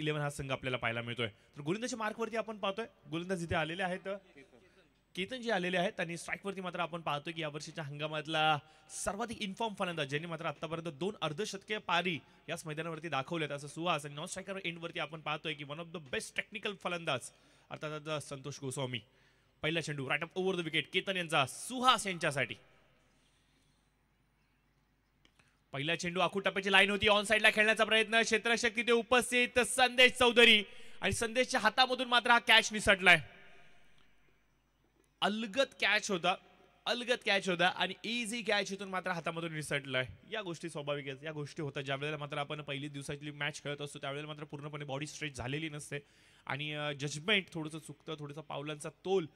11 हा संघ आपल्याला पाहायला मिळतोय. तर गोलंदाजी मार्कवरती आपण पाहतोय गोलंदाज इथे आलेले आहेत. केतन जे आलेले आहेत आणि स्ट्राईकवरती मात्र आपण पाहतोय की यावर्षीच्या हंगामातला सर्वाधिक इन्फॉर्म फलंदाज ज्यांनी मात्र आतापर्यंत 2 अर्धशतकीय पारी याच मैदानावरती दाखवल्यात असं सुहास. आणि नॉन स्ट्रायकर एंडवरती आपण पाहतोय की one of the best technical फलंदाज अर्थात संतोष गोस्वामी. पहिला चेंडू right up over the wicket Ketan यांचा सुहास यांच्यासाठी. पहिला चेंडू आखूड टप्प्याची लाईन होती ऑन साईडला खेळण्याचा प्रयत्न क्षेत्ररक्षक तिथे उपस्थित संदेश चौधरी आणि संदेशच्या हातामधून मात्र हा कॅच निसटलाय. अलगद कॅच होता आणि इझी कॅच इथून मात्र हातामधून निसटलाय. या गोष्टी स्वाभाविक आहेत, या गोष्टी होतात ज्यावेळेला मात्र आपण पहिली दिवसातली मॅच खेळत असतो त्यावेळेला मात्र पूर्णपणे बॉडी स्ट्रेच झालेली नसते आणि जजमेंट थोडंसं चुकतं, थोडंसं पावलांचा तोल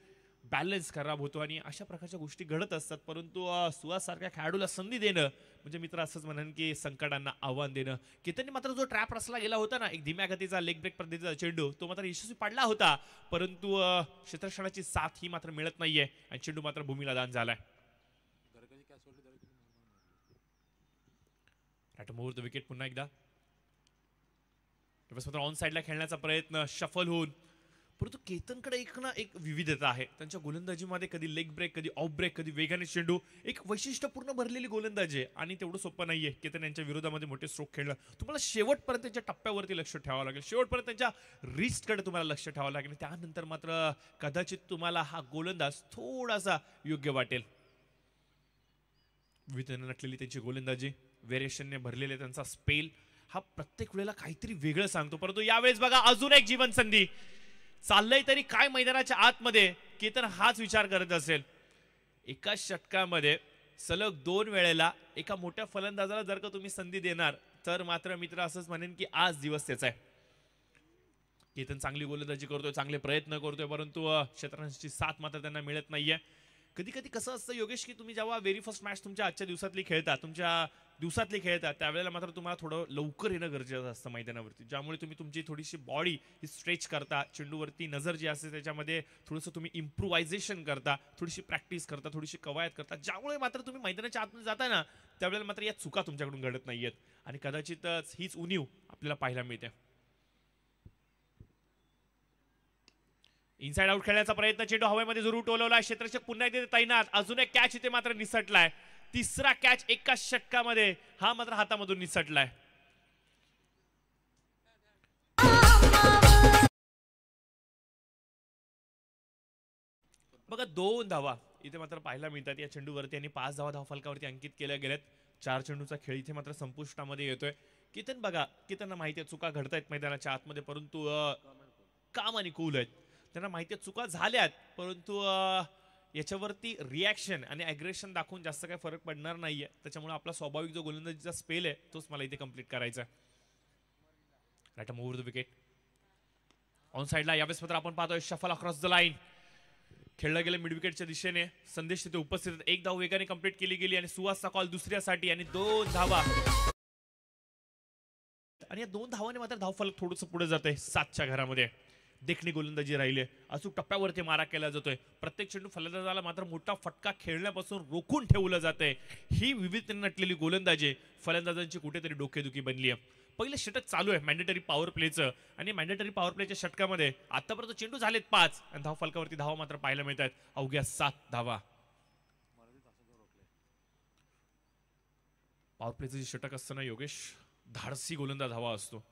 बॅलन्स खराब होतो आणि अशा प्रकारच्या गोष्टी घडत असतात. परंतु सुहास सारख्या खेळाडूला संधी देणं म्हणजे मित्र असंच म्हणन की संकटांना आव्हान देणं. केतनने मात्र जो ट्रॅप रचला गेला होता ना एक धीम्या गतीचा लेग ब्रेक पद्धतीचा चेंडू तो मात्र यशस्वी पडला होता. परंतु क्षेत्ररक्षणाची साथ ही मात्र मिळत नाहीये आणि चेंडू मात्र भूमीला दान झालाय. विकेट पुन्हा एकदा ऑन साईडला खेळण्याचा प्रयत्न शफल होऊन. परंतु केतनकडे एक विविधता आहे त्यांच्या गोलंदाजीमध्ये. कधी लेग ब्रेक, कधी ऑफ ब्रेक, कधी वेगाने चेंडू. एक वैशिष्ट्यपूर्ण भरलेली गोलंदाजी आहे आणि तेवढं सोपं नाहीये केतन यांच्या विरोधामध्ये मोठे स्ट्रोक खेळणं. तुम्हाला शेवटपर्यंत त्यांच्या टप्प्यावरती लक्ष ठेवावं लागेल, शेवटपर्यंत त्यांच्या रिस्टकडे तुम्हाला लक्ष ठेवावं लागेल. त्यानंतर मात्र कदाचित तुम्हाला हा गोलंदाज थोडासा योग्य वाटेल. विविधतेने नटलेली त्यांची गोलंदाजी, व्हेरिएशनने भरलेले त्यांचा स्पेल हा प्रत्येक वेळेला काहीतरी वेगळं सांगतो. परंतु यावेळेस बघा अजून एक जीवन संधी चाललंय तरी काय मैदानाच्या आतमध्ये केतन हाच विचार करत असेल. एका षटकामध्ये सलग 2 वेळेला एका मोठ्या फलंदाजाला जर का तुम्ही संधी देणार तर मात्र मित्र असंच म्हणेन की आज दिवस त्याचा आहे. केतन चांगली गोलंदाजी करतोय, चांगले प्रयत्न करतोय, परंतु क्षेत्ररक्षणाची साथ मात्र त्यांना मिळत नाहीये. कधी कधी कसं असतं योगेश की तुम्ही जेव्हा व्हेरी फर्स्ट मॅच तुमच्या आजच्या दिवसातली खेळता त्यावेळेला मात्र तुम्हाला थोडं लवकर येणं गरजेचं असतं मैदानावरती, ज्यामुळे तुम्ही तुमची थोडीशी बॉडी ही स्ट्रेच करता, चेंडूवरती नजर जी असते त्याच्यामध्ये थोडंसं तुम्ही इम्प्रुव्हायझेशन करता, थोडीशी प्रॅक्टिस करता, थोडीशी कवायत करता, ज्यामुळे मात्र तुम्ही मैदानाच्या आतमध्ये जाता ना त्यावेळेला मात्र या चुका तुमच्याकडून घडत नाहीयेत आणि कदाचितच हीच उणीव आपल्याला पाहायला मिळते. इनसाइड आउट खेळण्याचा प्रयत्न, चेंडू हवेमध्ये जरूर टोलवला, क्षेत्ररक्षक पुन्हा एकदा तैनात, अजून एक कॅच इथे मात्र निसटलाय. तिसरा कॅच एका षटकामध्ये हा मात्र हातामधून निसटलाय. बघा 2 धावा इथे मात्र पाहायला मिळतात या चेंडूवरती आणि 5 धावा धावफलकावरती अंकित केल्या गेल्यात. 4 चेंडूचा खेळ इथे मात्र संपुष्टामध्ये येतोय. केतन बघा केतनना माहिती आहे चुका घडतायत मैदानाच्या आतमध्ये, परंतु काम आणि कूल आहेत. त्यांना माहिती आहे चुका झाल्यात, परंतु याच्यावरती रिॲक्शन आणि ॲग्रेशन दाखवून जास्त काही फरक पडणार नाहीये. त्याच्यामुळे आपला स्वाभाविक जो गोलंदाजीचा स्पेल आहे तोच मला इथे कंप्लीट करायचा आहे. Right up over the wicket on साईडला. यावेळेस मात्र आपण पाहतोय शफल अक्रॉस द लाईन खेळलं गेलं मिड विकेटच्या दिशेने. संदेश तिथे उपस्थित, एक धाव वेगाने कंप्लीट केली गेली आणि सुहासचा कॉल दुसऱ्यासाठी आणि 2 धावा आणि या 2 धावाने मात्र धावफलक थोडंसं पुढे जात आहे 7च्या घरामध्ये. देखणी गोलंदाजी राहिली, अचूक टप्प्यावरती मारा केला जातोय, प्रत्येक चेंडू फलंदाजाला मात्र मोठा फटका खेळण्यापासून रोखून ठेवलं जातंय. ही विविधतेने नटलेली गोलंदाजी फलंदाजांची कुठेतरी डोकेदुखी बनली आहे. पहिलं षटक चालू आहे मॅन्डेटरी पॉवर प्लेचं आणि मॅन्डेटरी पॉवर प्लेच्या षटकामध्ये आतापर्यंत चेंडू झालेत 5 आणि धावफलकावरती धावा मात्र पाहायला मिळतात अवघ्या 7 धावा. पॉवर प्लेचं जे षटक असतं ना योगेश, धाडसी गोलंदाज हवा असतो,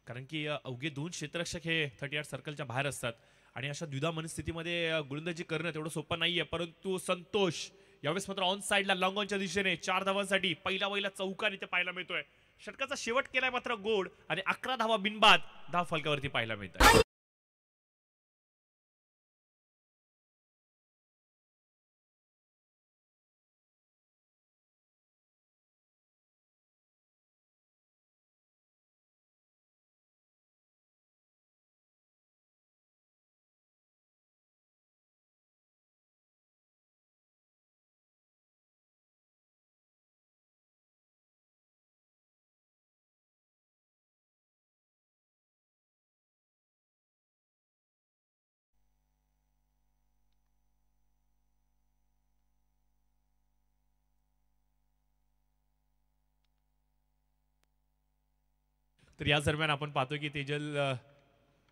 कारण की अवघे 2 क्षेत्ररक्षक हे 38 सर्कलच्या बाहेर असतात आणि अशा द्विधा मनस्थितीमध्ये गोलंदाजी करणं तेवढं सोपं नाहीये. परंतु संतोष यावेळेस मात्र ऑन साईडला लॉंग ऑनच्या दिशेने 4 धावांसाठी पहिला चौकार इथे पाहायला मिळतोय. षटकाचा शेवट केलाय मात्र गोड आणि 11 धावा बिनबाद धाव फलकावरती पाहायला मिळतात. तर या दरम्यान आपण पाहतो की तेजल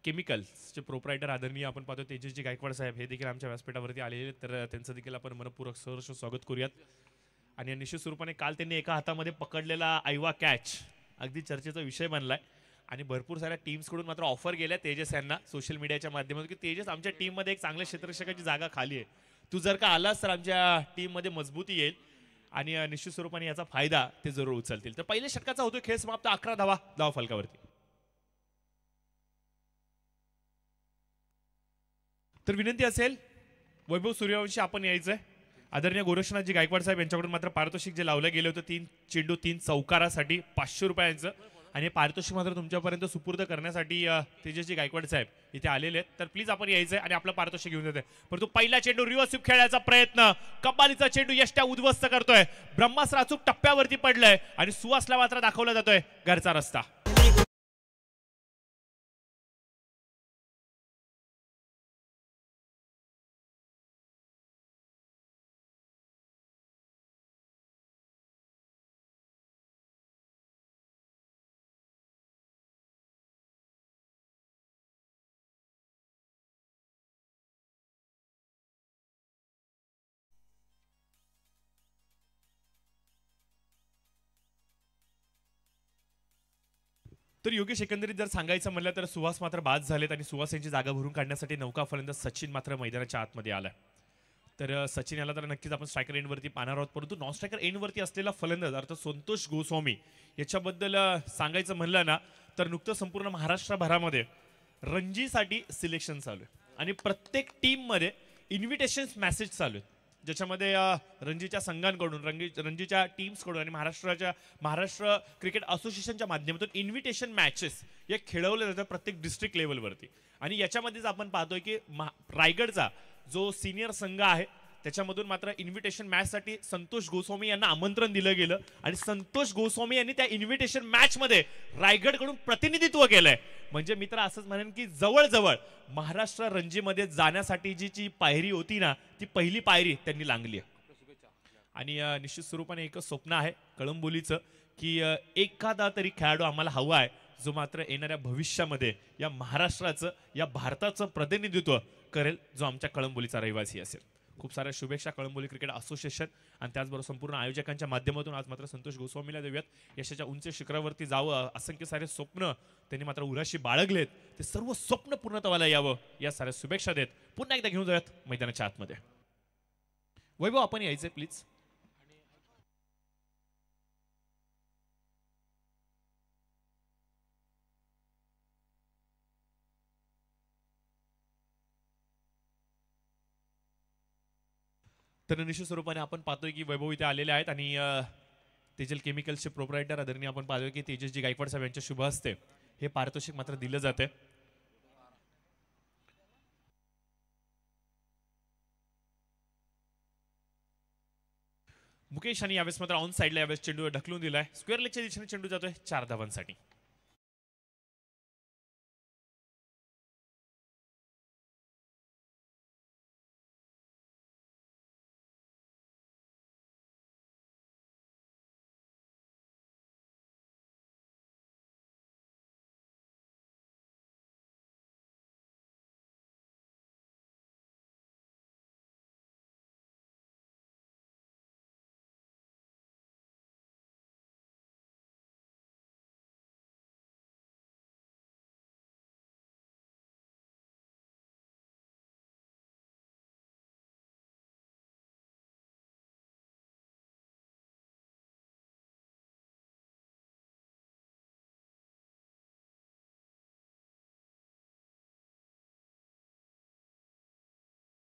केमिकल्सचे प्रोप्रायटर आदरणीय आपण पाहतो तेजसजी गायकवाड साहेब हे देखील आमच्या व्यासपीठावरती आलेले, तर त्यांचं देखील आपण मनपूर्वक सहर्ष स्वागत करूयात. आणि निश्चित स्वरूपाने काल त्यांनी एका हातामध्ये पकडलेला आयवा कॅच अगदी चर्चेचा विषय बनलाय आणि भरपूर साऱ्या टीम्सकडून मात्र ऑफर गेल्या तेजस यांना सोशल मीडियाच्या माध्यमातून की तेजस आमच्या टीममध्ये एक चांगल्या क्षेत्ररक्षकाची जागा खाली आहे, तू जर का आलास तर आमच्या टीममध्ये मजबूती येईल आणि निश्चित स्वरूपाने याचा फायदा ते जरूर उचलतील. तर पहिल्या षटकाचा होतो खेळ समाप्त 11 धावा फलकावरती. तर विनंती असेल वैभव सूर्यवंशी आपण यायचंय. आदरणीय गोरक्षनाथजी गायकवाड साहेब यांच्याकडून मात्र पारितोषिक जे लावलं गेलं होतं 3 चेंडू 3 चौकारासाठी 500 रुपयांचं आणि हे पारितोषिक मात्र तुमच्यापर्यंत सुपूर्द करण्यासाठी तेजसजी गायकवाड साहेब इथे आलेले आहेत. तर प्लीज आपण यायचंय आणि आपलं पारितोषिक घेऊन येतोय. परंतु पहिला चेंडू रिव्हर्स स्वीप खेळण्याचा प्रयत्न, कब्बालीचा चेंडू यष्ट्या उद्ध्वस्त करतोय, ब्रह्मास्त्र अचूक टप्प्यावरती पडलंय आणि सुहासला मात्र दाखवला जातोय घरचा रस्ता. तर योगेश एकंदरीत जर सांगायचं म्हणलं तर सुहास मात्र बाद झालेत आणि सुहास यांची जागा भरून काढण्यासाठी नौका फलंदाज सचिन मात्र मैदानाच्या आतमध्ये आलाय. तर सचिन याला तर नक्कीच आपण स्ट्रायकर एंडवरती पाहणार आहोत, परंतु नॉन स्ट्रायकर एंडवरती असलेला फलंदाज अर्थात संतोष गोस्वामी याच्याबद्दल सांगायचं म्हणलं ना तर नुकतं संपूर्ण महाराष्ट्रभरामध्ये रणजीसाठी सिलेक्शन चालू आहे आणि प्रत्येक टीममध्ये इन्व्हिटेशन मॅसेज चालू आहेत, ज्याच्यामध्ये रणजीच्या संघांकडून रणजीच्या टीम्सकडून आणि महाराष्ट्र क्रिकेट असोसिएशनच्या माध्यमातून इन्व्हिटेशन मॅचेस या खेळवल्या जातात प्रत्येक डिस्ट्रिक्ट लेवलवरती. आणि याच्यामध्येच आपण पाहतोय की रायगडचा जो सिनियर संघ आहे त्याच्यामधून मात्र इन्व्हिटेशन मॅचसाठी संतोष गोस्वामी यांना आमंत्रण दिलं गेलं आणि संतोष गोस्वामी यांनी त्या इन्व्हिटेशन मॅचमध्ये रायगडकडून प्रतिनिधित्व केलंय. म्हणजे मी तर असंच म्हणेन की जवळजवळ महाराष्ट्र रणजीमध्ये जाण्यासाठी जी पायरी होती ना ती पहिली पायरी त्यांनी लांघली आहे. आणि निश्चित स्वरूपाने एक स्वप्न आहे कळंबोलीचं की एखादा तरी खेळाडू आम्हाला हवा आहे जो मात्र येणाऱ्या भविष्यामध्ये या महाराष्ट्राचं या भारताचं प्रतिनिधित्व करेल, जो आमच्या कळंबोलीचा रहिवासी असेल. खूप साऱ्या शुभेच्छा कळंबोली क्रिकेट असोसिएशन आणि त्याचबरोबर संपूर्ण आयोजकांच्या माध्यमातून आज मात्र संतोष गोस्वामीला देऊयात. यशाच्या उंच शिखरावरती जावं असंख्य सारे स्वप्न त्यांनी मात्र उराशी बाळगलेत, ते सर्व स्वप्न पूर्णत्वाला यावं या साऱ्या शुभेच्छा देत पुन्हा एकदा घेऊन जाऊयात मैदानाच्या आतमध्ये. वैभव आपण यायचंय प्लीज. तर निश्चित स्वरूपाने आपण पाहतोय की वैभव इथे आलेले आहेत आणि तेजल केमिकल्सचे प्रोप्रायटर आदरणीय आपण पाहतोय की तेजसजी गायकवाड साहेब यांच्या शुभ हस्ते हे पारितोषिक मात्र दिलं जाते. मुकेश आणि यावेळेस मात्र ऑन साइडला यावेळेस चेंडू ढकलून दिलाय. स्क्वेअर लेगच्या दिशेने चेंडू जातोय 4 धावांसाठी.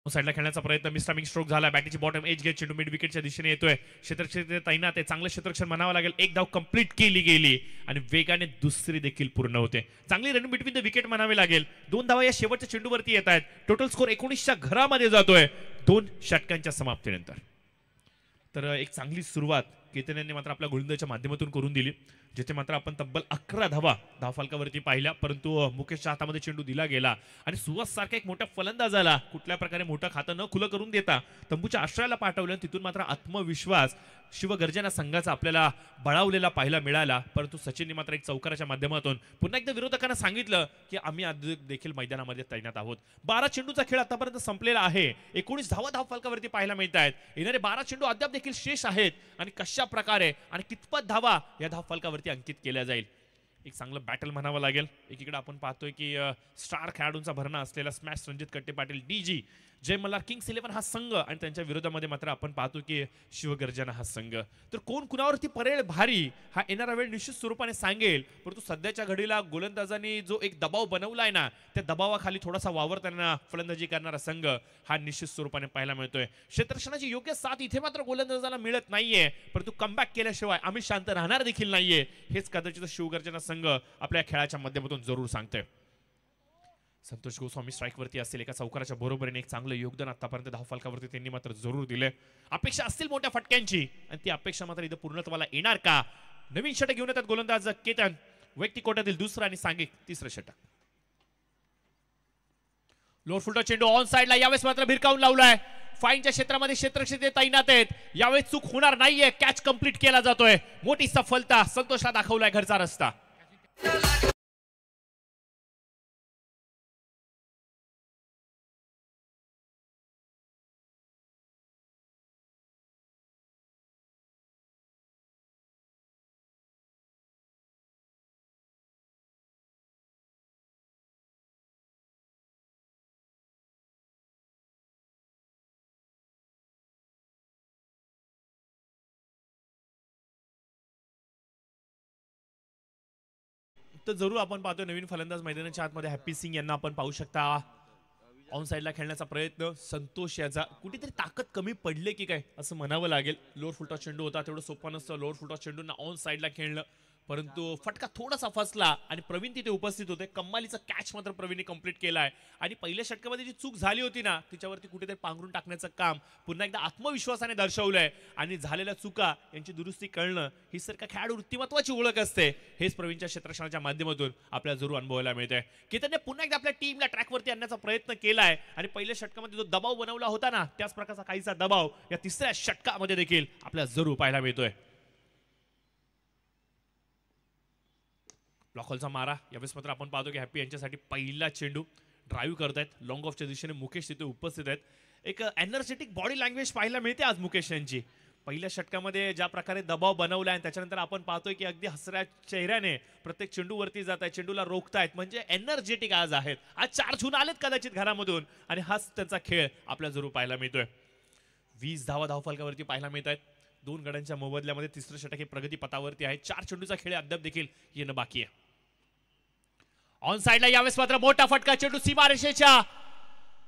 साइडला खेळण्याचा प्रयत्न, मिस्टमिंग स्ट्रोक झाला, बॅटीची बॉटम एज घेत चेंडू मिड विकेटच्या दिशेने येतोय. क्षेत्ररक्षण तैनात आहे, चांगलं क्षेत्ररक्षण म्हणावं लागेल. एक धाव कंप्लीट केली गेली आणि वेगाने दुसरी देखील पूर्ण होते. चांगली रन बिटवीन द विकेट म्हणावे लागेल. 2 धावा या शेवटच्या चेंडूवरती येत आहेत. टोटल स्कोर 19च्या घरामध्ये जातोय 2 षटकांच्या समाप्तीनंतर. तर एक चांगली सुरुवात केतन यांनी मात्र आपल्या गोलंदाजीच्या माध्यमातून करून दिली. जिथे मात्र आपण तब्बल 11 धावा धावफलकावरती पाहिल्या, परंतु मुकेशच्या हातामध्ये चेंडू दिला गेला आणि सुहास सारखा एक मोठा फलंदाजाला कुठल्या प्रकारे मोठं खातं न खुलं करून देता तंबूच्या आश्रयाला पाठवलं. तिथून मात्र आत्मविश्वास शिवगर्जना संघाचा आपल्याला बळावलेला पाहायला मिळाला. परंतु सचिनने मात्र एक चौकाराच्या माध्यमातून पुन्हा एकदा विरोधकांना सांगितलं की आम्ही देखील मैदानामध्ये तैनात आहोत. 12 चेंडूचा खेळ आतापर्यंत संपलेला आहे. 19 धावा धावफलकावरती पाहायला मिळत आहेत. येणारे 12 चेंडू अद्याप देखील शेष आहेत आणि कशा प्रकारे आणि कितपत धावा या धावफलकावरती अंकित केल्या जाईल. एक चांगलं बॅटल म्हणावं लागेल. एकीकडे आपण पाहतोय की स्टार खेळाडूंचा भरणा असलेला स्मॅश रणजित कट्टे पाटील डीजी जय मल्हार किंग्स 11 हा संघ आणि त्यांच्या विरोधामध्ये मात्र आपण पाहतो की शिवगर्जना हा संघ. तर कोण कुणावरती परेल भारी हा येणारा वेळ निश्चित स्वरूपाने सांगेल. परंतु सध्याच्या घडीला गोलंदाजांनी जो एक दबाव बनवलाय ना, त्या दबावाखाली थोडासा वावरताना फलंदाजी करणारा संघ हा निश्चित स्वरूपाने पाहायला मिळतोय. क्षेत्ररक्षणाची योग्य साथ इथे मात्र गोलंदाजाला मिळत नाहीये. परंतु कमबॅक केल्याशिवाय आम्ही शांत राहणार देखील नाहीये, हेच कदाचित शिवगर्जना संघ आपल्या खेळाच्या माध्यमातून जरूर सांगतोय. संतोष गोस्वामी स्ट्राइक वरती असेल. एका चौकाराच्या बरोबरीने एक चांगलं योगदान आतापर्यंत धावफलकावरती त्यांनी मात्र जरूर दिले. अपेक्षा असतील मोठ्या फटक्यांची आणि ती अपेक्षा मात्र इथं पूर्णत्वाला येणार का? नवीन षटक घेऊन येतात गोलंदाज केतन. वैयक्तिक कोट्यातील दुसरं आणि सांघिक तिसरं षटक. लोअर फुलटॉस चेंडू ऑन साइडला यावेळेस मात्र भिरकावून लावलाय. फाईनच्या क्षेत्रामध्ये क्षेत्ररक्षक तैनात आहेत. यावेळेस चूक होणार नाहीये. कॅच कंप्लीट केला जातोय. मोठी सफलता संतोषला दाखवलाय घरचा रस्ता. तर जरूर आपण पाहतो नवीन फलंदाज मैदानाच्या आतमध्ये हॅपी सिंग यांना आपण पाहू शकता. ऑन साइडला खेळण्याचा प्रयत्न संतोष याचा कुठेतरी ताकद कमी पडले की काय असं म्हणावं लागेल. लोअर फुलटॉस चेंडू होता, तेवढं सोपं नसतं लोअर फुलटॉस चेंडूंना ऑन साइडला खेळणं. परंतु फटका थोडासा फसला आणि प्रवीण तिथे उपस्थित होते. कम्मालीचा कॅच मात्र प्रवीणने कंप्लीट केलाय आणि पहिल्या षटकामध्ये जी चूक झाली होती ना, तिच्यावरती कुठेतरी पांघरून टाकण्याचं काम पुन्हा एकदा आत्मविश्वासाने दर्शवलंय आणि झालेल्या चुका यांची दुरुस्ती करणं ही सरका खेळाडू वृत्तिमत्वाची ओळख असते. हेच प्रवीणच्या क्षेत्ररक्षणाच्या माध्यमातून आपल्याला जरूर अनुभवायला मिळतंय. केतनने पुन्हा एकदा आपल्या टीमला ट्रॅकवरती आणण्याचा प्रयत्न केलाय आणि पहिल्या षटकामध्ये जो दबाव बनवला होता ना, त्याच प्रकारचा काहीसा दबाव या तिसऱ्या षटकामध्ये देखील आपल्याला जरूर पाहायला मिळतोय. ब्लॉकहॉलचा मारा यावेळेस मात्र आपण पाहतो की हॅपी यांच्यासाठी पहिला चेंडू ड्राईव्ह करतायत. लॉंग ऑफच्या दिशेने मुकेश तिथे उपस्थित आहेत. एक एनर्जेटिक बॉडी लँग्वेज पाहायला मिळते आज मुकेश यांची. पहिल्या षटकामध्ये ज्या प्रकारे दबाव बनवला आणि त्याच्यानंतर आपण पाहतोय की अगदी हसऱ्या चेहऱ्याने प्रत्येक चेंडूवरती जात आहेत, चेंडूला रोखतायत. म्हणजे एनर्जेटिक आज आहेत. आज 4 जून आलेत कदाचित घरामधून आणि हाच त्यांचा खेळ आपल्याला जरूर पाहायला मिळतोय. 20 धावा धावफलकावरती पाहायला मिळत आहेत. 2 गड्यांच्या मोबदल्यामध्ये तिसरं षटक हे प्रगती पथावरती आहे. 4 चेंडूचा खेळ अद्याप देखील येणं बाकी आहे. ऑन साइडला यावेळेस मात्र मोठा फटका. चेंडू सीमारेषेच्या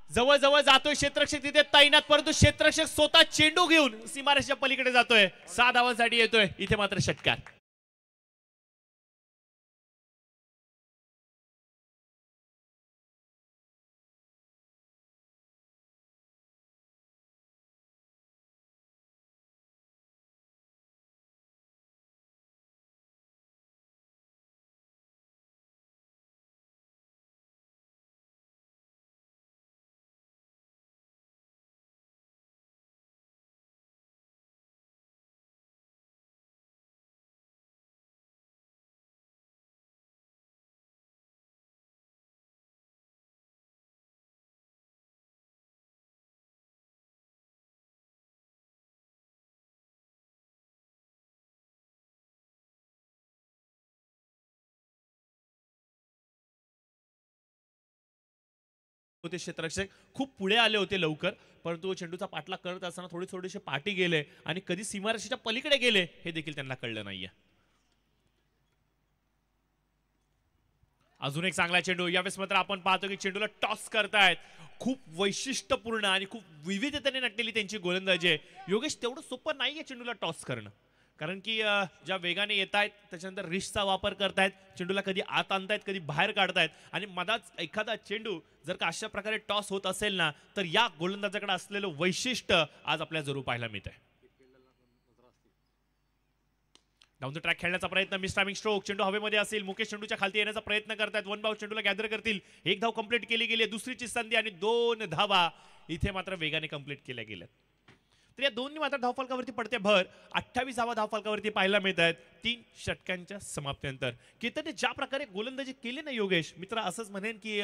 जवळ जवळ जातोय. क्षेत्ररक्षक तिथे तैनात, परंतु क्षेत्ररक्षक स्वतः चेंडू घेऊन सीमारेषेच्या पलीकडे जातोय. 6 धावांसाठी येतोय. इथे मात्र षटकार. होते क्षेत्ररक्षक खूप पुढे आले होते लवकर, परंतु चेंडूचा पाठलाग करत असताना थोडेसे पाठी गेले आणि कधी सीमारेषेच्या पलीकडे गेले हे देखील त्यांना कळलं नाहीये. अजून एक चांगला चेंडू. यावेळेस मात्र आपण पाहतो की चेंडूला टॉस करतायत. खूप वैशिष्ट्यपूर्ण आणि खूप विविधतेने नटलेली त्यांची गोलंदाजी आहे. योगेश, तेवढं सोपं नाहीये चेंडूला टॉस करणं, कारण की ज्या वेगाने येत आहेत त्याच्यानंतर रिस्कचा वापर करतायत. चेंडूला कधी आत आणतायत, कधी बाहेर काढतायत आणि मधाच एखादा चेंडू जर का अशा प्रकारे टॉस होत असेल ना, तर या गोलंदाजाकडे असलेलं वैशिष्ट्य आज आपल्याला जरूर पाहायला मिळतंय. डाऊन द ट्रॅक खेळण्याचा प्रयत्न, मिस टायमिंग स्ट्रोक, चेंडू हवेमध्ये असेल, मुकेश चेंडूच्या खालती येण्याचा प्रयत्न करतायत, वन बाउंस चेंडूला गॅदर करतील, एक धाव कंप्लीट केली गेली, दुसरीची संधी आणि 2 धावा इथे मात्र वेगाने कंप्लीट केल्या गेल्या. तर या दोन्ही मात्र धावफलकावरती पडते भर. 28 धावा धावफलकावरती पाहायला मिळत आहेत 3 षटकांच्या समाप्तीनंतर. केतनने ज्या प्रकारे गोलंदाजी केली ना योगेश, मित्र असंच म्हणेन की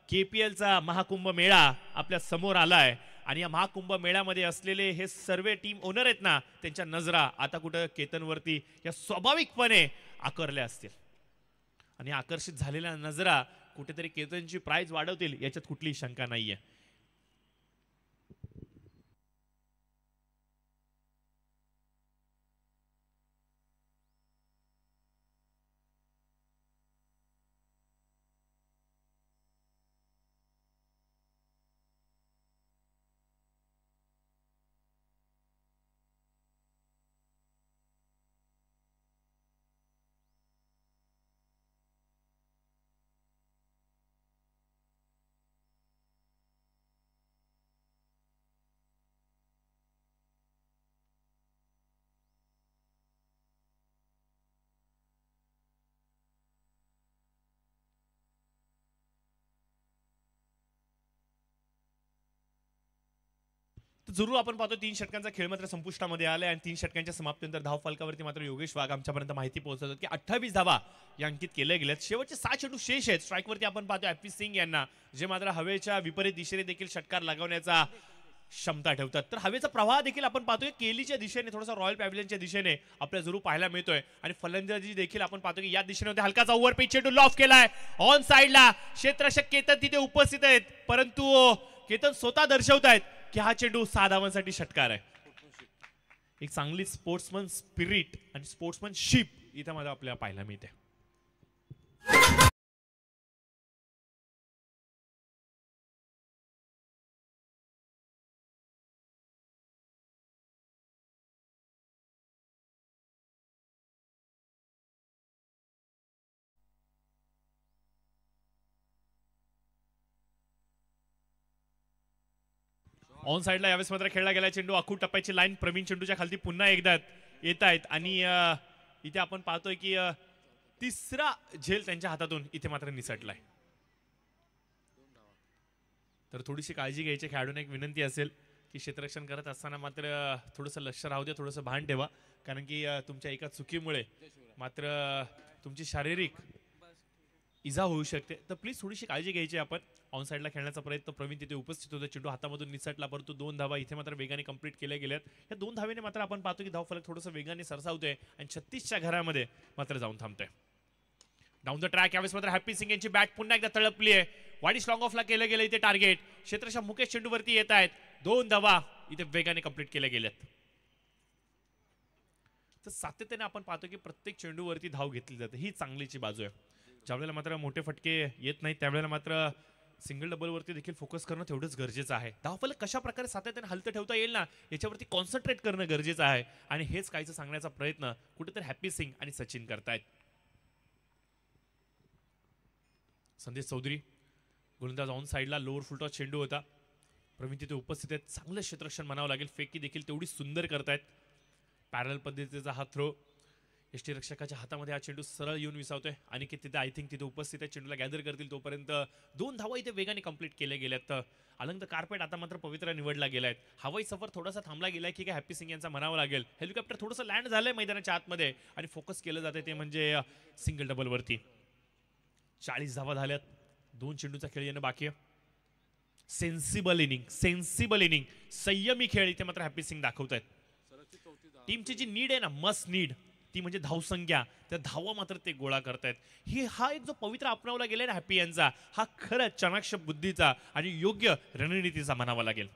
KPLचा महाकुंभ मेळा आपल्या समोर आलाय आणि या महाकुंभ मेळ्यामध्ये असलेले हे सर्व टीम ओनर आहेत ना, त्यांच्या नजरा आता कुठं केतनवरती या स्वाभाविकपणे आकरल्या असतील आणि आकर्षित झालेल्या नजरा कुठेतरी केतनची प्राइज वाढवतील याच्यात कुठलीही शंका नाहीये. जरूर आपण पाहतो 3 षटकांचा खेळ मात्र संपुष्टामध्ये आलाय आणि 3 षटकांच्या समाप्तीनंतर धाव फलकावरती मात्र योगेश वाघ आमच्यापर्यंत माहिती पोहोचवतात की 28 धावा या अंकित केल्या गेल्यात. शेवटचे 6 चेंडू शेष आहेत. स्ट्राईकवरती आपण पाहतो हॅपी सिंग यांना, जे मात्र हवेच्या विपरीत दिशेने देखील षटकार लगावण्याचा क्षमता ठेवतात. तर हवेचा प्रवाह देखील आपण पाहतोय केलीच्या दिशेने, थोडासा रॉयल पॅव्हिलियनच्या दिशेने आपल्याला जरूर पाहायला मिळतोय आणि फलंदाजी देखील आपण पाहतो की या दिशेने होते. हलकाचा ओव्हर पिच चेंडू लॉफ केलाय ऑन साइडला. क्षेत्ररक्षक केतन तिथे उपस्थित आहेत, परंतु केतन स्वतः दर्शवतायत की हा चेंडू 6 धावांसाठी षटकार आहे. एक चांगली स्पोर्ट्समन स्पिरिट आणि स्पोर्ट्समनशिप इथे मला आपल्याला पाहायला मिळते. ऑन साइडला यावेळेस मात्र खेळला गेला चेंडू. आखूड टप्प्याची लाईन प्रवीण चेंडूच्या खालती पुन्हा एकदा येत आहेत आणि इथे आपण पाहतोय की तिसरा झेल त्यांच्या हातातून इथे मात्र निसटलाय. तर थोडीशी काळजी घ्यायची खेळाडूंना एक विनंती असेल की क्षेत्ररक्षण करत असताना मात्र थोडंसं लक्ष राहू द्या, थोडंसं भान ठेवा, कारण की तुमच्या एका चुकीमुळे मात्र तुमची शारीरिक इजा होऊ शकते. तर प्लीज थोडीशी काळजी घ्यायची. आपण ऑन साइडला खेळण्याचा प्रयत्न, प्रवीण तिथे उपस्थित होते, चेंडू हातामधून निसटला, परंतु 2 धावा इथे मात्र वेगाने कंप्लीट केल्या गेल्यात. या 2 धावेने मात्र आपण पाहतो की धावफलक थोडंसं वेगाने सरसावतोय आणि 36च्या घरामध्ये मात्र जाऊन थांबतोय. डाऊन द ट्रॅक यावेळेस मात्र हॅपी सिंग यांची बॅट पुन्हा एकदा तळपली आहे. वाडी लॉंग ऑफला केलं गेलं इथे टार्गेट. क्षेत्ररक्षक मुकेश चेंडूवरती येत आहेत. 2 धावा इथे वेगाने कंप्लीट केल्या गेल्यात. तर सातत्याने आपण पाहतो की प्रत्येक चेंडूवरती धाव घेतली जाते, ही चांगलीची बाजू आहे. ज्यावेळेला मात्र मोठे फटके येत नाहीत त्यावेळेला मात्र सिंगल डबल वरती देखील फोकस करणं तेवढंच गरजेचं आहे. धावफलक कशा प्रकारे सातत्याने हलतं ठेवता येईल ना, याच्यावरती कॉन्सन्ट्रेट करणं गरजेचं आहे आणि हेच काहीच सांगण्याचा प्रयत्न कुठेतरी हॅपी सिंग आणि सचिन करतायत. संदेश चौधरी गोलंदाज ऑन साइडला, लोअर फुलटॉस चेंडू होता. प्रवीण तिथे उपस्थित आहेत. चांगलं क्षेत्ररक्षण म्हणावं लागेल. फेकी देखील तेवढी सुंदर करतायत. पॅरल पद्धतीचा हा थ्रो यष्टीरक्षकाच्या हातामध्ये हा चेंडू सरळ येऊन विसावतोय आणि की तिथे आय थिंक तिथे उपस्थित आहे, चेंडूला गॅदर करतील. तोपर्यंत 2 धावा इथे वेगाने कंप्लीट केल्या गेल्यात. अलंग कार्पेट आता मात्र पवित्र निवडला गेलाय. हवाई सफर थोडासा थांबला गेलाय की काय हॅपी सिंग यांचा म्हणावं लागेल. हेलिकॉप्टर थोडंसं लँड झालंय मैदानाच्या आतमध्ये आणि फोकस केलं जाते ते म्हणजे सिंगल डबल वरती. 40 धावा झाल्यात. 2 चेंडूचा खेळ येणं बाकी आहे. सेन्सिबल इनिंग, संयमी खेळ इथे मात्र हॅपी सिंग दाखवतायत. टीमची जी नीड आहे ना, मस्ट नीड, ती म्हणजे धावसंख्या, त्या धावा मात्र ते गोळा करतायत. हा एक जो पवित्र अपनावला गेलाय ना हॅपी यांचा, हा खरंच चाणाक्ष बुद्धीचा आणि योग्य रणनीतीचा म्हणावा लागेल.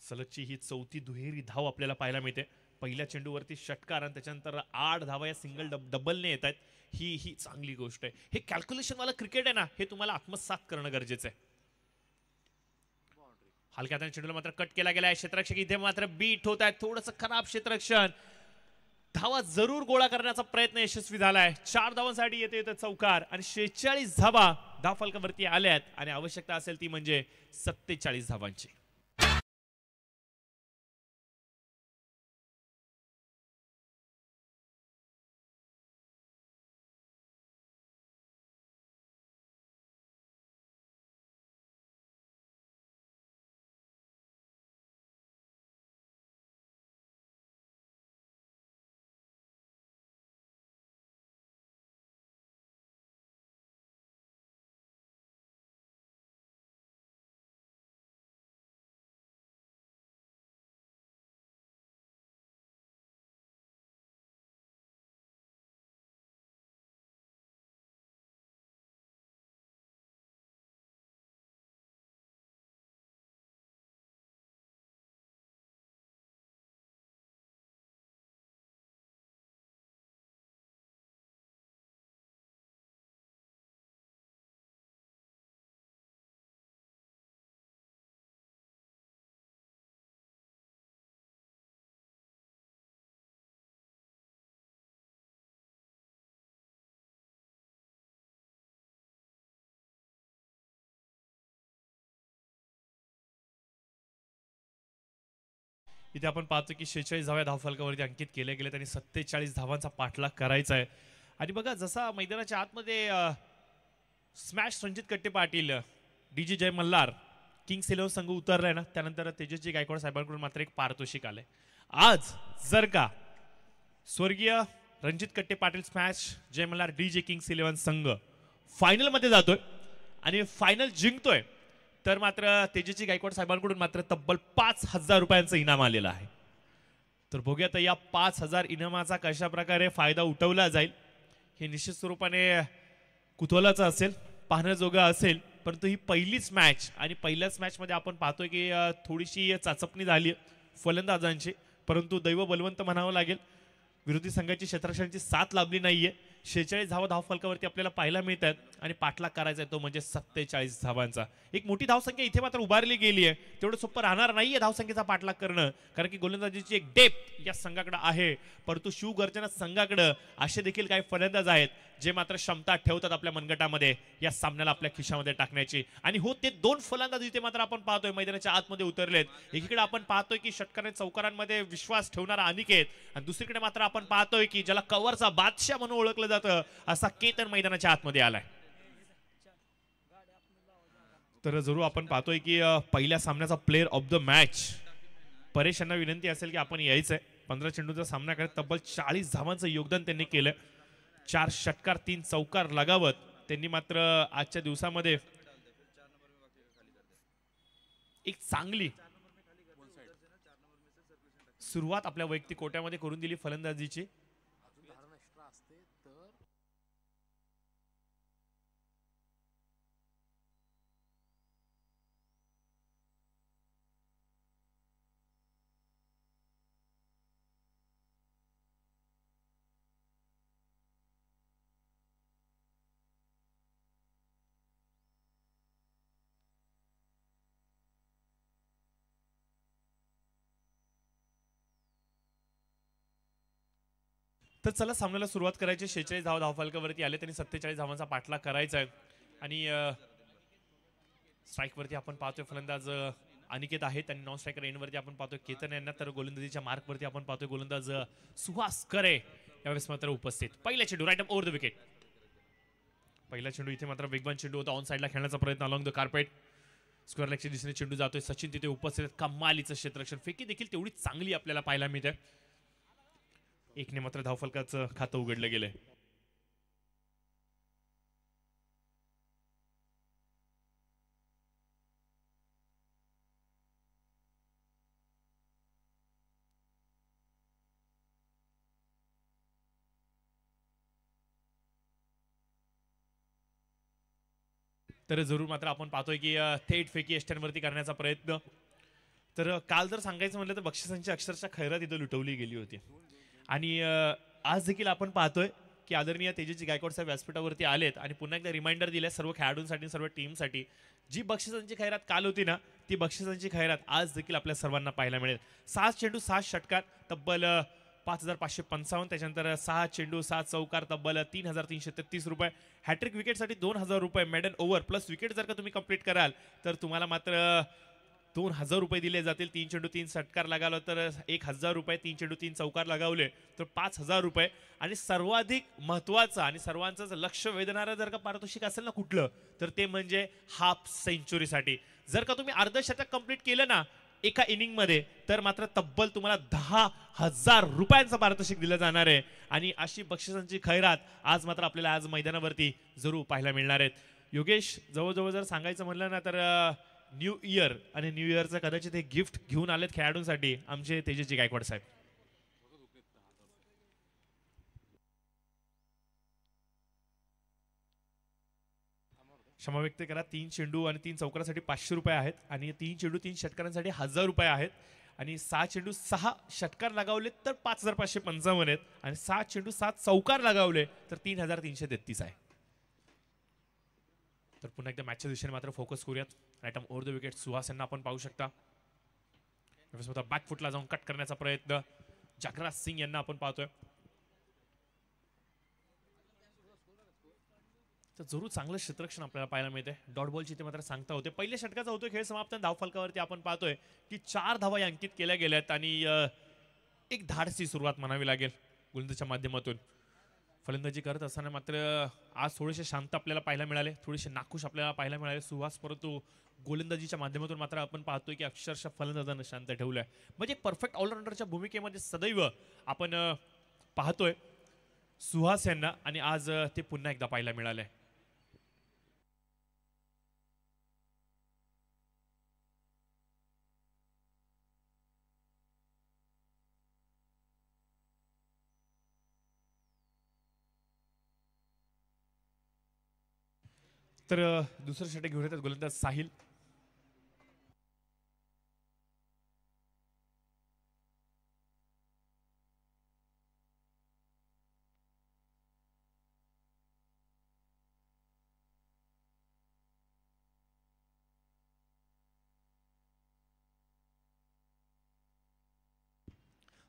सलगची ही 4थी दुहेरी धाव आपल्याला पाहायला मिळते. पहिल्या चेंडूवरती षटकार आणि त्याच्यानंतर 8 धावा या सिंगल डबलने येत आहेत. ही चांगली गोष्ट आहे. हे कॅल्क्युलेशन वाला क्रिकेट आहे ना, हे तुम्हाला आत्मसात करणं गरजेचं आहे. हलक्या चेंडूला मात्र कट केला गेलाय. क्षेत्ररक्षक इथे मात्र बीट होत आहेत. थोडंसं खराब क्षेत्ररक्षण. धावा जरूर गोळा करण्याचा प्रयत्न यशस्वी झालाय. 4 धावांसाठी येते चौकार आणि 46 धावा धावफलकावरती आल्यात आणि आवश्यकता असेल ती म्हणजे 47 धावांची. इथे आपण पाहतो की 46व्या धावफलकावरती अंकित केले गेले. त्यांनी 47 धावांचा पाठलाग करायचा आहे. आणि बघा जसा मैदानाच्या आतमध्ये स्मॅश रणजित कट्टे पाटील, डीजी जय मल्हार, किंग्स 11 संघ उतरलाय ना, त्यानंतर तेजस्वी गायकवाड साहेबांकडून मात्र एक पारितोषिक आलंय. आज जर का स्वर्गीय रणजित कट्टे पाटील स्मॅश जय मल्हार डीजे किंग्स 11 संघ फायनल मध्ये जातोय आणि फायनल जिंकतोय, तर मात्र तेजस्वी गायकवाड साहेबांकडून मात्र तब्बल 5,000 रुपयांचं इनाम आलेलं आहे. तर बघूया तर या 5,000 इनामाचा कशा प्रकारे फायदा उठवला जाईल. हे निश्चित स्वरूपाने कुतूहलाचं असेल, पाहण्याजोगं असेल. परंतु ही पहिलीच मॅच आणि पहिल्याच मॅच मध्ये आपण पाहतोय की थोडीशी चाचपणी झाली फलंदाजांची, परंतु दैव बलवंत म्हणावं लागेल. विरोधी संघाची क्षेत्ररक्षणाची साथ लाभली नाहीये. 46 धावा धावफलकावरती आपल्याला पाहायला मिळतात आणि पाठलाग करायचा आहे तो म्हणजे 47 धावांचा. एक मोठी धावसंख्या इथे मात्र उभारली गेली आहे. तेवढं सोपं राहणार नाहीये धावसंख्येचा पाठलाग करणं, कारण की गोलंदाजीची एक डेप्थ या संघाकडे आहे. परंतु शिवगर्जना संघाकडे असे देखील काही फलंदाज आहेत जे मात्र क्षमता ठेवतात आपल्या मनगटामध्ये या सामन्याला आपल्या खिशामध्ये टाकण्याची. आणि हो, ते 2 फलंदाज इथे मात्र आपण पाहतोय मैदानाच्या आतमध्ये उतरलेत. एकीकडे आपण पाहतोय की षटकार चौकारांमध्ये विश्वास ठेवणारा अनिकेत, आणि दुसरीकडे मात्र आपण पाहतोय की ज्याला कव्हरचा बादशाह म्हणून ओळखलं जातं असा केतन मैदानाच्या आतमध्ये आलाय. तर जरूर आपण पाहतोय की पहिल्या सामन्याचा player of the match Paresh यांना विनंती असेल की आपण यायचंय. 15 चेंडूचा सामना करत तब्बल 40 धावांचं योगदान त्यांनी केलं. 4 षटकार 3 चौकार लगावत त्यांनी मात्र आजच्या दिवसामध्ये एक चांगली सुरुवात आपल्या वैयक्तिक कोट्यामध्ये करून दिली फलंदाजीची. तर चला सामन्याला सुरुवात करायची. 46 धावा धावफलकावरती आले, त्यांनी 47 धावांचा पाठलाग करायचा आहे. आणि स्ट्राईक वरती आपण पाहतोय फलंदाज अनिकेत आहेत आणि नॉन स्ट्रायकर एंडवरती आपण पाहतोय केतन यांना. तर गोलंदाजीच्या मार्क वरती आपण पाहतोय गोलंदाज सुहास करे यावेळेस मात्र उपस्थित. पहिला चेंडू राईट ओव्हर द विकेट. पहिला चेंडू इथे मात्र वेगवान चेंडू होता. ऑन साइडला खेळण्याचा प्रयत्न अलॉंग द कार्पेट. स्क्वेअर लेगच्या दिशेने चेंडू जातोय. सचिन तिथे उपस्थित. कमालीचं क्षेत्ररक्षण, फेकी देखील तेवढी चांगली आपल्याला पाहायला मिळते. एकने मात्र धावफलकाचं खातं उघडलं गेलंय. तर जरूर मात्र आपण पाहतोय की थेट फेकी एस्टनवरती करण्याचा प्रयत्न. तर काल जर सांगायचं म्हटलं तर बक्षिसांची अक्षरशः खैरात इथं लुटवली गेली होती. आणि आज देखील आपण पाहतोय की आदरणीय तेजस्वी गायकवाड साहेब व्यासपीठावरती आलेत आणि पुन्हा एकदा रिमाइंडर दिले सर्व खेळाडूंसाठी, सर्व टीमसाठी. जी बक्षिसांची खैरात काल होती ना, ती बक्षिसांची खैरात आज देखील आपल्या सर्वांना पाहायला मिळेल. 7 चेंडू 7 षटकार तब्बल 5,555. त्याच्यानंतर 6 चेंडू 7 चौकार तब्बल 3,333 रुपये. हॅट्रिक विकेटसाठी 2,000 रुपये. मेडन ओव्हर प्लस विकेट जर का तुम्ही कंप्लीट कराल तर तुम्हाला मात्र 2,000 रुपये दिले जातील. 3 चेंडू 3 षटकार लगावलं तर 1,000 रुपये. 3 चेंडू 3 चौकार लगावले तर 5,000 रुपये. आणि सर्वाधिक महत्वाचं आणि सर्वांचं लक्ष वेधणारं जर का पारितोषिक असेल ना कुठलं, तर ते म्हणजे हाफ सेंचुरीसाठी. जर का तुम्ही अर्धशतक कंप्लीट केलं ना एका इनिंग मध्ये, तर मात्र तब्बल तुम्हाला 10,000 रुपयांचं पारितोषिक दिलं जाणार आहे. आणि अशी बक्षिसांची खैरात आज मात्र आपल्याला आज मैदानावरती जरूर पाहायला मिळणार आहेत. योगेश, जवळजवळ जर सांगायचं म्हणलं ना तर न्यू इयर आणि न्यू इयरचं कदाचित हे गिफ्ट घेऊन आलेत खेळाडूंसाठी आमचे तेजस्वी गायकवाड साहेब. क्षमा व्यक्त करा. 3 चेंडू आणि 3 चौकारासाठी 500 रुपये आहेत आणि 3 चेंडू 3 षटकारांसाठी 1,000 रुपये आहेत. आणि 6 चेंडू 6 षटकार लगावले तर 5,555 आहेत. आणि 7 चेंडू 7 चौकार लगावले तर 3,333 आहे. तर पुन्हा एकदा मॅचच्या दिशेने मात्र फोकस करूयात. Right arm over the wicket Suhas यांना आपण पाहू शकता. बॅकफुटला जाऊन कट करण्याचा प्रयत्न जगराज सिंग यांना आपण पाहतोय. तर जरूर चांगलं क्षेत्ररक्षण आपल्याला पाहायला मिळते. डॉट बॉलची ते मात्र सांगता होते. पहिल्या षटकाचा होतो खेळ समाप्त. धावफलकावरती आपण पाहतोय की 4 धावा अंकित केल्या गेल्यात आणि एक धाडसी सुरुवात म्हणावी लागेल गोलंदाजीच्या माध्यमातून. फलंदाजी करत असताना मात्र आज थोडेसे शांत आपल्याला पाहायला मिळाले, थोडेसे नाखुश आपल्याला पाहायला मिळाले सुहास, परंतु गोलंदाजीच्या माध्यमातून मात्र आपण पाहतोय की अक्षरशः फलंदाजांना शांत ठेवलंय. म्हणजे परफेक्ट ऑलराऊंडरच्या भूमिकेमध्ये सदैव आपण पाहतोय सुहास यांना आणि आज ते पुन्हा एकदा पाहायला मिळाले. तर दुसरं षटक घेऊन येतात गोलंदाज साहिल.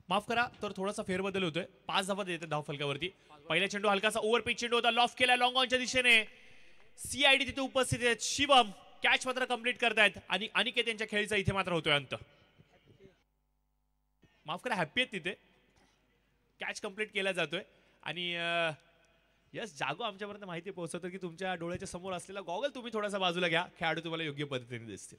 माफ करा तर थोडासा फेरबदल होतोय. 5 धावा देते धाव फलकावरती. पहिला चेंडू हलकासा ओव्हर पिच चेंडू होता, लॉफ केला लॉंग ऑनच्या दिशेने. सीआयडी तिथे उपस्थित आहेत. शिवम कॅच मात्र कंप्लीट करतायत आणि अनिकेत यांच्या खेळीचा इथे मात्र होतोय अंत. माफ करा, हॅप्पी आहेत तिथे. कॅच कंप्लीट केला जातोय आणि यस जागो आमच्यापर्यंत माहिती पोहोचवतो की तुमच्या डोळ्याच्या समोर असलेला गॉगल तुम्ही थोडासा बाजूला घ्या, खेळाडू तुम्हाला योग्य पद्धतीने दिसतील.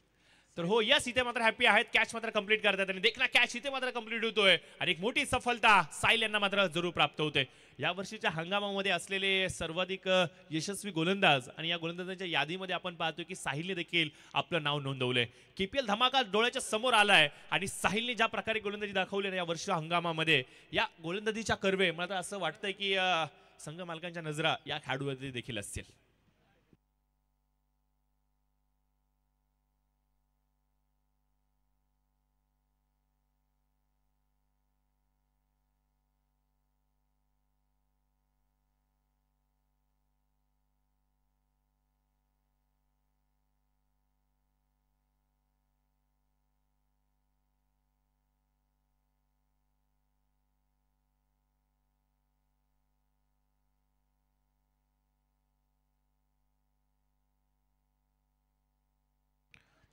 तर हो यस इथे मात्र हॅप्पी आहेत. कॅच मात्र कंप्लीट करतात आणि देखना कॅच इथे मात्र कंप्लीट होतोय आणि एक मोठी सफलता साहिल यांना मात्र जरूर प्राप्त होते. या वर्षीच्या हंगामामध्ये असलेले सर्वाधिक यशस्वी गोलंदाज आणि या गोलंदाजांच्या यादीमध्ये आपण पाहतो की साहिलने देखील आपलं नाव नोंदवलंय. केपीएल धमाका डोळ्याच्या समोर आलाय आणि साहिलने ज्या प्रकारे गोलंदाजी दाखवली ना या वर्षीच्या हंगामामध्ये, या गोलंदाजीच्या कर्वे मला असं वाटतंय की संघ मालकांच्या नजरा या खेळाडूवरती देखील असतील.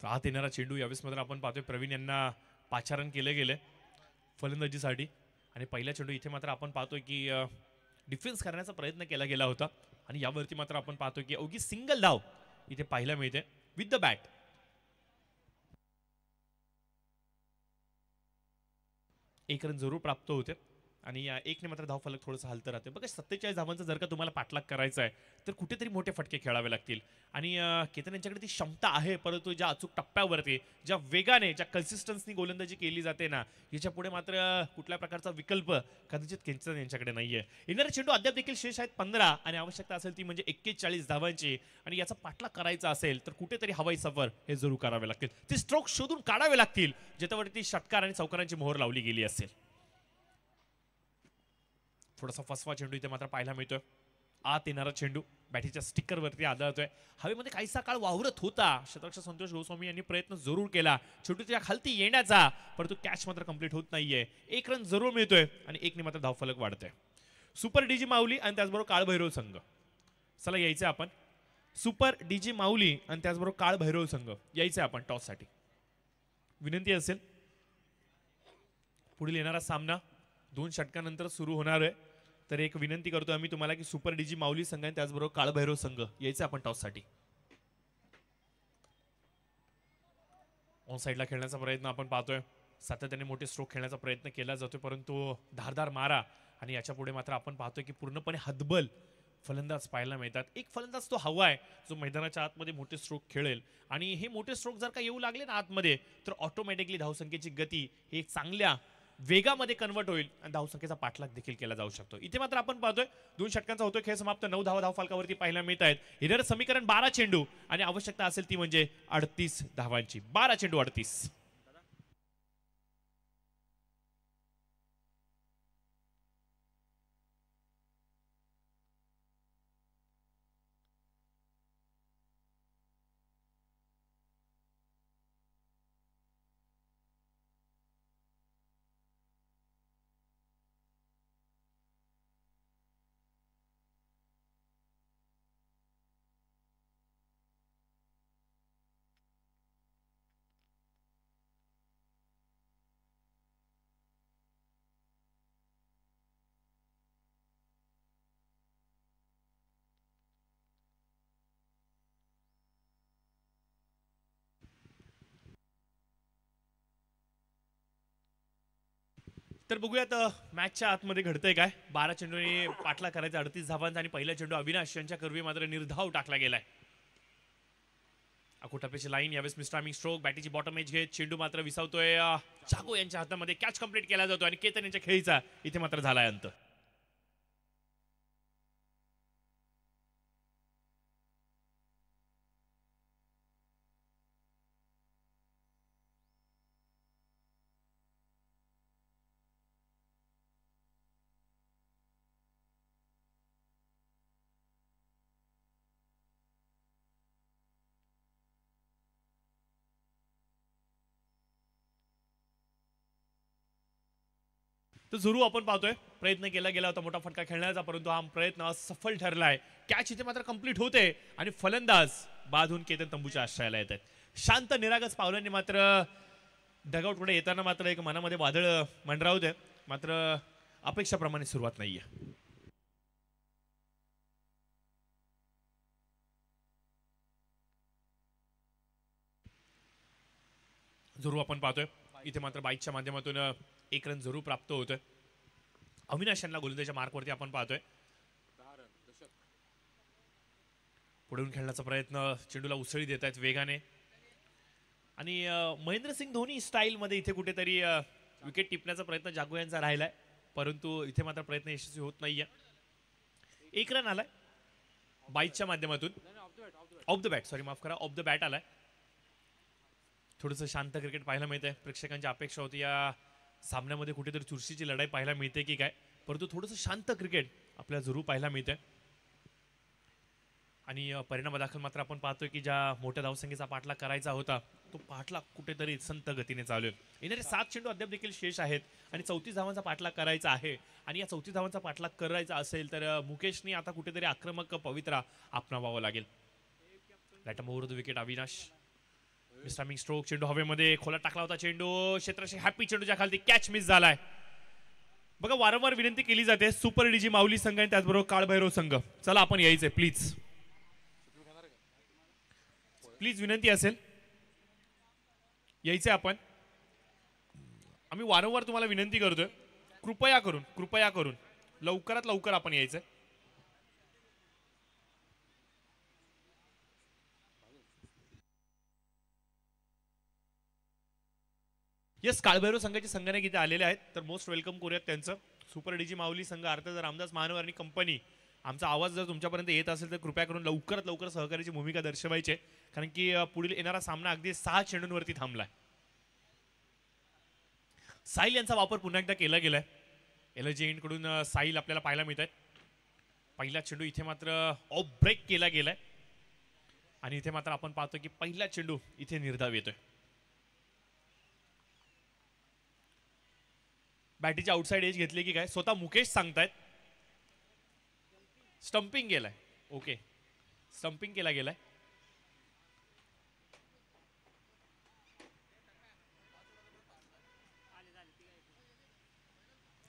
आत येणारा चेंडू यावेळेस मात्र आपण पाहतोय प्रवीण यांना पाचारण केलं गेलंय फलंदाजीसाठी आणि पहिला चेंडू इथे मात्र आपण पाहतोय की डिफेन्स करण्याचा प्रयत्न केला गेला होता आणि यावरती मात्र आपण पाहतोय की अवघी सिंगल धाव इथे पाहायला मिळते विथ द बॅट. एक रन जरूर प्राप्त होते आणि एकने मात्र धावफलक थोडंसं हलतं राहते. बघा 47 धावांचा जर का तुम्हाला पाठलाग करायचा आहे तर कुठेतरी मोठे फटके खेळावे लागतील आणि केतन यांच्याकडे ती क्षमता आहे, परंतु ज्या अचूक टप्प्यावरती ज्या वेगाने ज्या कन्सिस्टन्सनी गोलंदाजी केली जाते ना, याच्या पुढे मात्र कुठल्या प्रकारचा विकल्प कदाचित केतन यांच्याकडे नाहीये. येणारे चेंडू अद्याप देखील शेष आहेत 15 आणि आवश्यकता असेल ती म्हणजे 41 धावांची आणि याचा पाठलाग करायचा असेल तर कुठेतरी हवाई सफर हे जरूर करावे लागतील. ते स्ट्रोक शोधून काढावे लागतील ज्याच्यावरती षटकार आणि चौकारांची मोहर लावली गेली असेल. थोडासा फसवा चेंडू इथे मात्र पाहायला मिळतोय. आत येणारा चेंडू बॅटीच्या स्टिकर वरती आदळतोय. हवेमध्ये काहीसा काळ वावरत होता. क्षेत्ररक्षक संतोष गोस्वामी यांनी प्रयत्न जरूर केला चेंडू त्याच्या खालती येण्याचा, परंतु कॅच मात्र कंप्लीट होत नाहीये. एक रन जरूर मिळतोय आणि एकने मात्र धावफलक वाढतोय. सुपर डीजी माऊली आणि त्याचबरोबर काळभैरव संघ, चला यायचंय आपण. सुपर डीजी माऊली आणि त्याचबरोबर काळभैरव संघ यायचंय आपण टॉस साठी. विनंती असेल पुढील येणारा सामना 2 षटकानंतर सुरू होणार आहे, तर एक विनंती करतो आम्ही तुम्हाला की सुपर डीजी माऊली संघ आणि त्याचबरोबर काळभैरव संघ यायचं आपण टॉस साठी. ऑन साईडला खेळण्याचा प्रयत्न आपण पाहतोय. सातत्याने मोठे स्ट्रोक खेळण्याचा प्रयत्न केला जातोय, परंतु धारदार मारा आणि याच्या पुढे मात्र आपण पाहतोय की पूर्णपणे हतबल फलंदाज पाहायला मिळतात. एक फलंदाज तो हवा आहे जो मैदानाच्या आतमध्ये मोठे स्ट्रोक खेळेल आणि हे मोठे स्ट्रोक जर का येऊ लागले ना आतमध्ये तर ऑटोमॅटिकली धावसंख्येची गती ही एक चांगल्या वेगामध्ये कन्वर्ट होईल आणि धावसंख्येचा पाठलाग देखील केला जाऊ शकतो. इथे मात्र आपण पाहतोय 2 षटकांचा होतोय खेळ समाप्त. 9 धावा धावफलकावरती पाहायला मिळत आहेत. येणारं समीकरण 12 चेंडू आणि आवश्यकता असेल ती म्हणजे 38 धावांची. 12 चेंडू 38. तर बघूयात मॅचच्या आतमध्ये घडतंय काय. 12 चेंडूने पाठला करायचा 38 धावांचा आणि पहिला चेंडू अविनाश यांच्या कर्वी मात्र निर्धाव टाकला गेलाय. अकोटापेची लाईन यावेळेस मिस्टामिंग स्ट्रोक बॅटीची बॉटम एज घेत चेंडू मात्र विसावतोय जागो यांच्या हातामध्ये. कॅच कंप्लीट केला जातो आणि केतन यांच्या खेळीचा इथे मात्र झालाय अंत. तर जरूर आपण पाहतोय प्रयत्न केला गेला होता मोठा फटका खेळण्याचा, परंतु हा प्रयत्न असफल ठरलाय. कॅच इथे मात्र कंप्लीट होते आणि फलंदाज बाधून केतन तंबूच्या आश्रयाला येत आहेत. शांत निरागस पावलांनी मात्र डगआउट कडे येताना मात्र एक मनामध्ये वादळ मंडरावते, मात्र अपेक्षाप्रमाणे सुरुवात नाहीये. जरूर आपण पाहतोय इथे मात्र बाईकच्या माध्यमातून एक रन जरूर प्राप्त होतोय. अविनाश यांना गोलंदाजीच्या मार्कवरती आपण पाहतोय. पुढून खेळण्याचा प्रयत्न, चेंडूला उसळी देत आहेत वेगाने आणि महेंद्रसिंग धोनी स्टाईल मध्ये इथे कुठेतरी विकेट टिपण्याचा प्रयत्न जागो यांचा राहिलाय, परंतु इथे मात्र प्रयत्न यशस्वी होत नाहीये. एक रन आलाय बाईकच्या माध्यमातून, ऑफ द बॅट, सॉरी माफ करा, ऑफ द बॅट आलाय. थोडंसं शांत क्रिकेट पाहायला मिळतंय. प्रेक्षकांची अपेक्षा होती या सामन्यामध्ये कुठेतरी चुरशीची लढाई पाहायला मिळते की काय, परंतु थोडंसं शांत क्रिकेट आपल्याला जरूर पाहायला मिळतंय. आणि परिणामादाखल मात्र आपण पाहतोय की ज्या मोठ्या धावसंख्येचा पाठलाग करायचा होता तो पाठलाग कुठेतरी संत गतीने चालू आहे. येणारे 7 चेंडू अद्याप देखील शेष आहेत आणि 34 धावांचा पाठलाग करायचा आहे. आणि या 34 धावांचा पाठलाग करायचा असेल तर मुकेशने आता कुठेतरी आक्रमक पवित्रा अपनावावं लागेल. बॅटम over the wicket Avinash. Mistiming stroke, चेंडू हवेमध्ये खोला टाकला होता, चेंडू क्षेत्राशी हॅपी, चेंडूच्या खाली कॅच मिस झालाय. बघा वारंवार विनंती केली जाते सुपर डीजी माऊली संघ आणि त्याचबरोबर काळभैरव संघ, चला आपण यायचंय प्लीज प्लीज, विनंती असेल यायचंय आपण. आम्ही वारंवार तुम्हाला विनंती करतोय, कृपया करून लवकरात लवकर आपण यायचंय. येस, काळभैरव संघाचे संघनायक इथे आलेले आहेत, तर मोस्ट वेलकम करूयात त्यांचं. सुपर डीजी माऊली संघ अर्थात रामदास महानवर आणि कंपनी, आमचा आवाज जर तुमच्यापर्यंत येत असेल तर कृपया करून लवकरात लवकर सहकार्याची भूमिका दर्शवायची, कारण की पुढील येणारा सामना अगदी 6 चेंडूंवरती थांबलाय. साहिल यांचा वापर पुन्हा एकदा केला गेलाय. एलजी एंड कडून साहिल आपल्याला पाहायला मिळत आहेत. पहिला चेंडू इथे मात्र ऑफ ब्रेक केला गेलाय आणि इथे मात्र आपण पाहतो की पहिला चेंडू इथे निर्धाव येतोय. बॅटीची आउटसाइड एज घेतली की काय स्वतः मुकेश सांगतायत. स्टंपिंग गेलाय, ओके, स्टंपिंग केला गेलाय.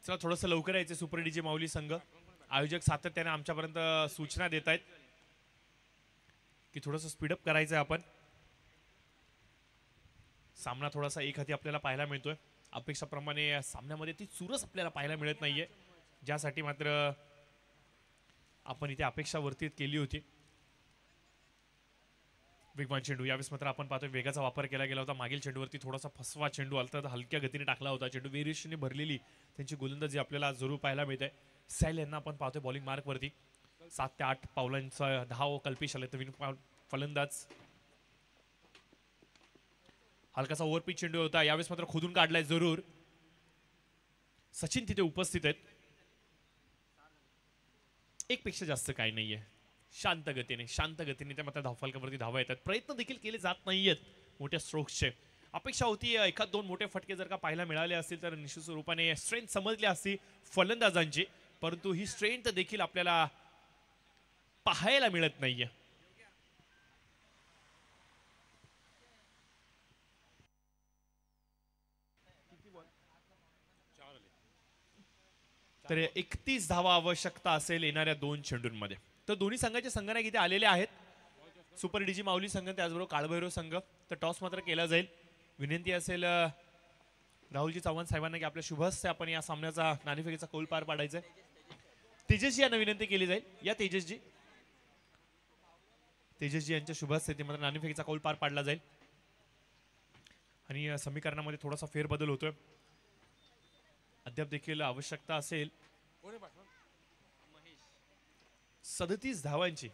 चला थोडंसं लवकर यायचं सुपर डीजी माऊली संघ. आयोजक सातत्याने आमच्यापर्यंत सूचना देत आहेत की थोडंसं स्पीडअप करायचंय आपण. सामना थोडासा एक हाती आपल्याला पाहायला मिळतोय. अपेक्षाप्रमाणे सामन्यामध्ये ती चुरस आपल्याला पाहायला मिळत नाहीये, ज्यासाठी मात्र आपण इथे अपेक्षा वर्तीत केली होती. वेगवान चेंडू, यावेळेस मात्र आपण पाहतोय वेगाचा वापर केला गेला होता. मागील चेंडूवरती थोडासा फसवा चेंडू आला तर हलक्या गतीने टाकला होता. चेंडू वेरिएशनने भरलेली त्यांची गोलंदाजी आपल्याला जरूर पाहायला मिळते. सैल यांना आपण पाहतोय बॉलिंग मार्कवरती. 7 ते 8 पावलांचा धाव कल्पिश आले तर फलंदाज. हलकासा ओव्हरपिच चेंडू होता, यावेळेस मात्र खोदून काढलाय जरूर. सचिन तिथे उपस्थित आहेत. एक पेक्षा जास्त काही नाहीये. शांत गतीने ते मात्र धावफलकावरती धावा येतात. प्रयत्न देखील केले जात नाहीयेत मोठ्या स्ट्रोक्सचे. अपेक्षा होती एखाद 2 मोठे फटके जर का पाहायला मिळाले असतील तर निश्चित स्वरूपाने स्ट्रेंथ समजली असती फलंदाजांची, परंतु ही स्ट्रेंथ देखील आपल्याला पाहायला मिळत नाहीये. तर 31 धावा आवश्यकता असेल येणाऱ्या 2 चेंडूंमध्ये. तर दोन्ही संघाचे संघनायक इथे आलेले आहेत. सुपर डीजी माऊली संघ त्याचबरोबर काळभैरव संघ. तर टॉस मात्र केला जाईल. विनंती असेल राहुलजी चव्हाण साहेबांना की आपल्या शुभस्य आपण या सामन्याचा नाणेफेकीचा कौल पार पाडायचा आहे. तेजसजी यांना विनंती केली जाईल. या तेजसजी यांच्या शुभस्य मात्र नाणेफेकीचा कौल पार पाडला जाईल. आणि समीकरणामध्ये थोडासा फेरबदल होतोय. अद्याप देखील आवश्यकता असेल 37 धावांची.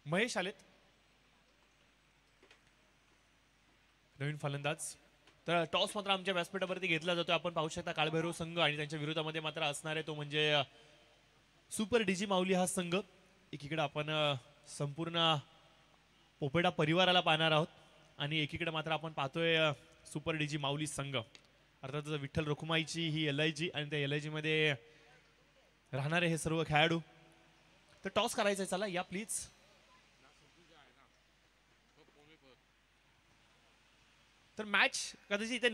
महेश आलेत नवीन फलंदाज. तर टॉस मात्र आमच्या व्यासपीठावरती घेतला जातो. आपण पाहू शकता काळभैरव संघ आणि त्यांच्या विरोधामध्ये मात्र असणार आहे तो म्हणजे सुपर डीजी माऊली हा संघ. एकीकडे आपण संपूर्ण पोपेडा परिवाराला पाहणार आहोत आणि एकीकडे मात्र आपण पाहतोय सुपर डीजी माऊली संघ. अर्थातच विठ्ठल रखुमाईची ही LIG आणि त्या LIG मध्ये राहणारे हे सर्व खेळाडू. तर टॉस करायचा आहे. चला या प्लीज. तर मॅच कदाचित इथे